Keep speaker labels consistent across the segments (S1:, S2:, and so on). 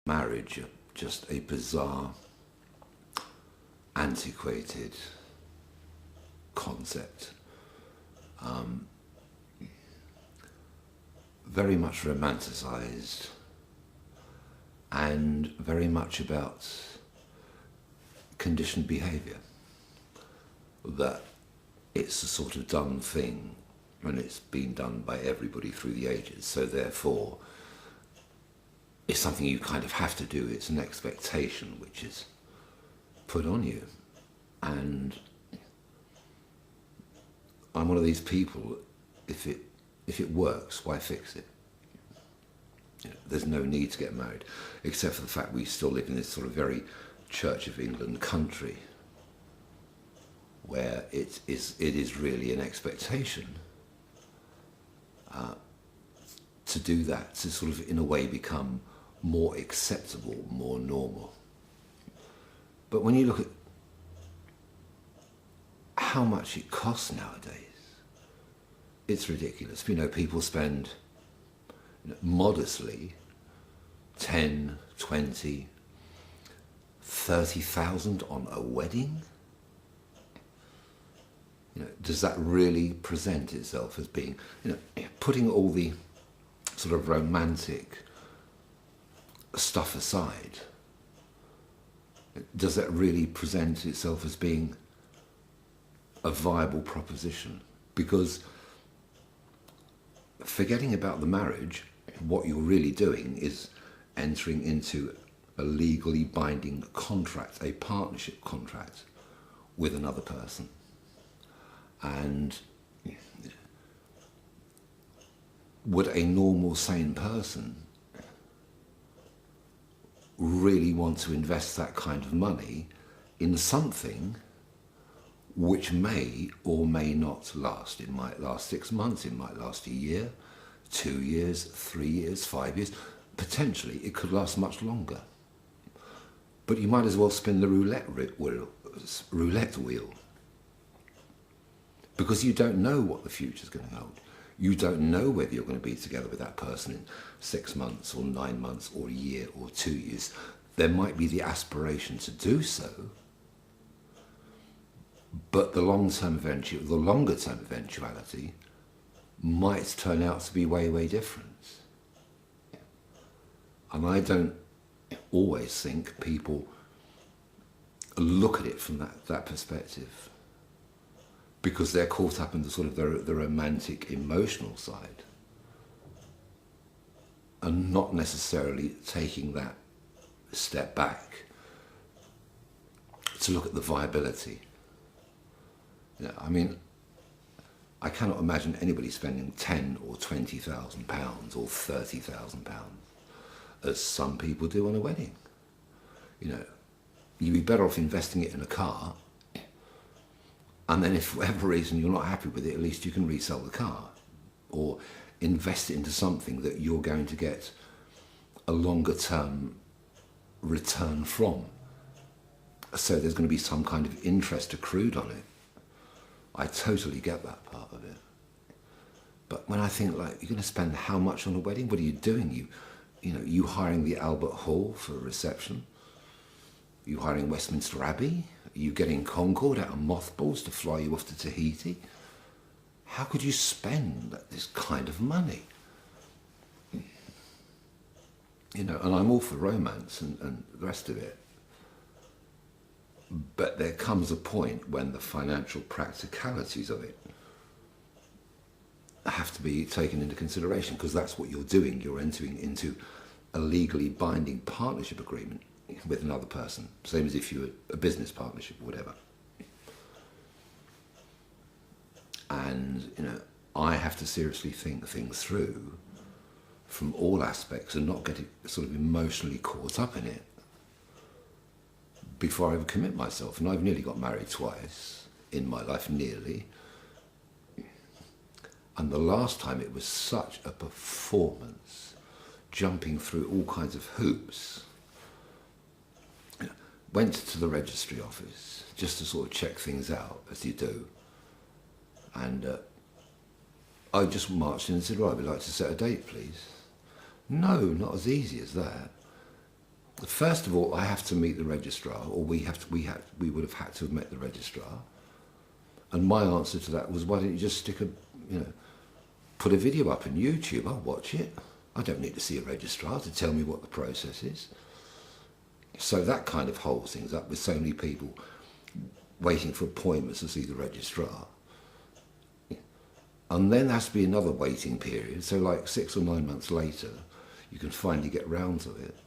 S1: marriage are just a bizarre, antiquated concept. Very much romanticised and very much about conditioned behaviour. That it's a sort of done thing and it's been done by everybody through the ages, so therefore it's something you kind of have to do. It's an expectation which is put on you. And I'm one of these people, if it works, why fix it? You know, there's no need to get married, except for the fact we still live in this sort of very Church of England country, where it is really an expectation to do that, to sort of in a way become more acceptable, more normal. But when you look at how much it costs nowadays, it's ridiculous. You know, people spend, you know, modestly 10, 20, 30,000 on a wedding. You know, does that really present itself as being, you know, putting all the sort of romantic stuff aside, does that really present itself as being a viable proposition? Because forgetting about the marriage, what you're really doing is entering into a legally binding contract, a partnership contract with another person. And would a normal, sane person really want to invest that kind of money in something which may or may not last? It might last 6 months, it might last a year, 2 years, 3 years, 5 years. Potentially, it could last much longer. But you might as well spin the roulette wheel. Because you don't know what the future's going to hold. You don't know whether you're going to be together with that person in 6 months or 9 months or a year or 2 years. There might be the aspiration to do so, but the longer term eventuality might turn out to be way, way different. And I don't always think people look at it from that perspective, because they're caught up in the sort of the romantic, emotional side, and not necessarily taking that step back to look at the viability. You know, I mean, I cannot imagine anybody spending £10,000 or £20,000 or £30,000 as some people do on a wedding. You know, you'd be better off investing it in a car, and then if for whatever reason you're not happy with it, at least you can resell the car, or invest it into something that you're going to get a longer term return from. So there's going to be some kind of interest accrued on it. I totally get that part of it. But when I think, like, you're going to spend how much on a wedding? What are you doing? You hiring the Albert Hall for a reception? You hiring Westminster Abbey? Are you getting Concorde out of mothballs to fly you off to Tahiti? How could you spend this kind of money? You know, and I'm all for romance and the rest of it. But there comes a point when the financial practicalities of it have to be taken into consideration, because that's what you're doing. You're entering into a legally binding partnership agreement with another person, same as if you were a business partnership or whatever. And, you know, I have to seriously think things through from all aspects and not get sort of emotionally caught up in it before I ever commit myself. And I've nearly got married twice in my life, nearly. And the last time it was such a performance, jumping through all kinds of hoops. Went to the registry office just to sort of check things out, as you do. And I just marched in and said, right, we'd like to set a date, please. No, not as easy as that. First of all, I have to meet the registrar, or we would have had to have met the registrar. And my answer to that was, why don't you just put a video up on YouTube? I'll watch it. I don't need to see a registrar to tell me what the process is. So that kind of holds things up, with so many people waiting for appointments to see the registrar. And then there has to be another waiting period. So like 6 or 9 months later, you can finally get round to it.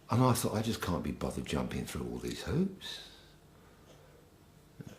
S1: And I thought, I just can't be bothered jumping through all these hoops.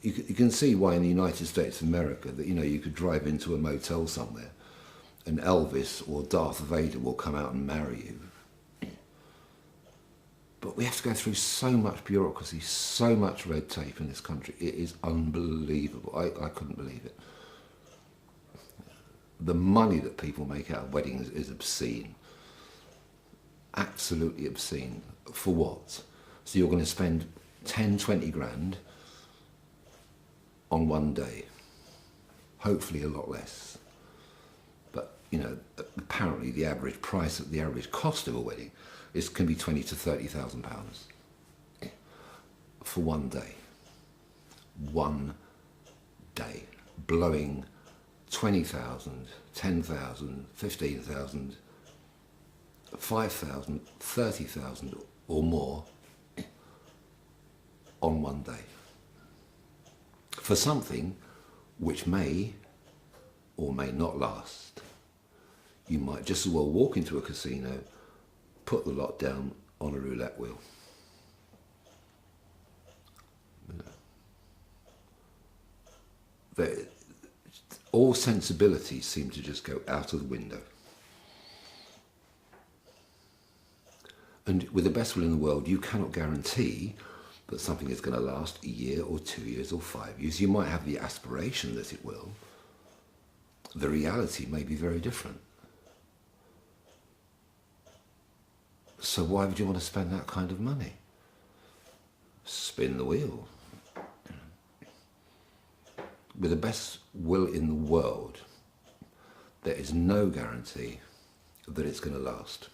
S1: You can see why in the United States of America that, you could drive into a motel somewhere and Elvis or Darth Vader will come out and marry you. But we have to go through so much bureaucracy, so much red tape in this country. It is unbelievable. I couldn't believe it. The money that people make out of weddings is obscene. Absolutely obscene. For what? So you're going to spend 10, 20 grand on one day. Hopefully a lot less. But, apparently the average cost of a wedding can be £20,000 to £30,000 for one day. One day. Blowing 20,000, 10,000, 15,000, 5,000, 30,000 or more on one day. For something which may or may not last. You might just as well walk into a casino, put the lot down on a roulette wheel. All sensibilities seem to just go out of the window. And with the best will in the world, you cannot guarantee that something is going to last a year or 2 years or 5 years. You might have the aspiration that it will. The reality may be very different. So why would you want to spend that kind of money? Spin the wheel. With the best will in the world, there is no guarantee that it's going to last.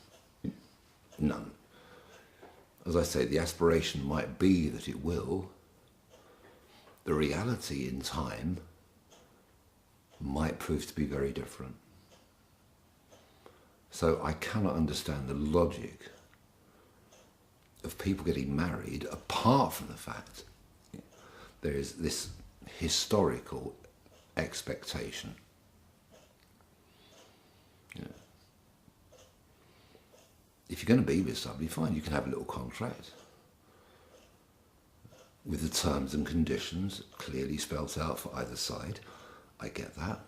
S1: None. As I say, the aspiration might be that it will. The reality in time might prove to be very different. So I cannot understand the logic of people getting married, apart from the fact there is this historical expectation. If you're going to be with somebody, fine, you can have a little contract with the terms and conditions clearly spelt out for either side. I get that.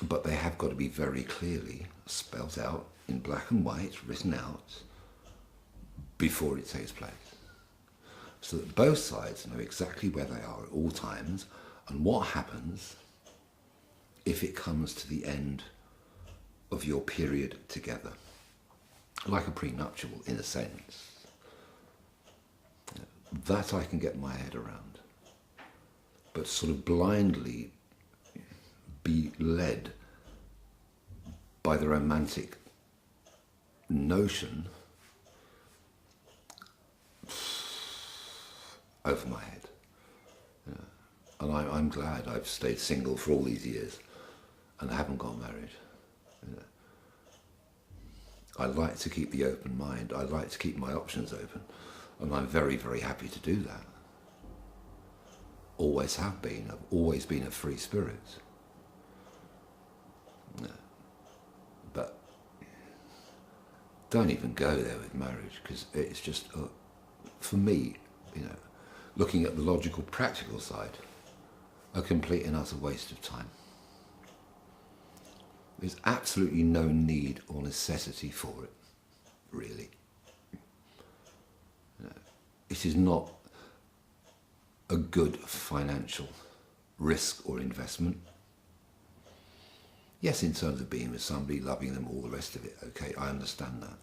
S1: But they have got to be very clearly spelt out in black and white, written out, before it takes place. So that both sides know exactly where they are at all times and what happens if it comes to the end of your period together. Like a pre-nuptial, in a sense. That I can get my head around. But sort of blindly be led by the romantic notion over my head. And I'm glad I've stayed single for all these years and I haven't got married. I like to keep the open mind. I like to keep my options open. And I'm very, very happy to do that. Always have been. I've always been a free spirit. But don't even go there with marriage, because it's just, for me, looking at the logical, practical side, a complete and utter waste of time. There's absolutely no need or necessity for it, really. It is not a good financial risk or investment. Yes, in terms of being with somebody, loving them, all the rest of it, okay, I understand that.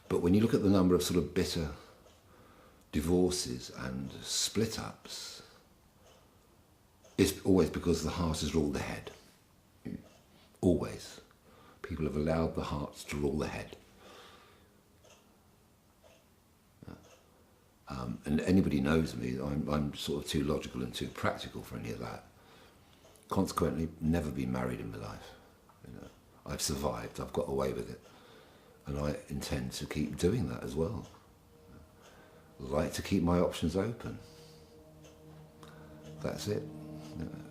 S1: But when you look at the number of sort of bitter divorces and split-ups, it's always because the heart has ruled the head. always. People have allowed the hearts to rule the head. And anybody knows me, I'm sort of too logical and too practical for any of that. Consequently, never been married in my life. You know, I've survived, I've got away with it. And I intend to keep doing that as well. I like to keep my options open. That's it. You know,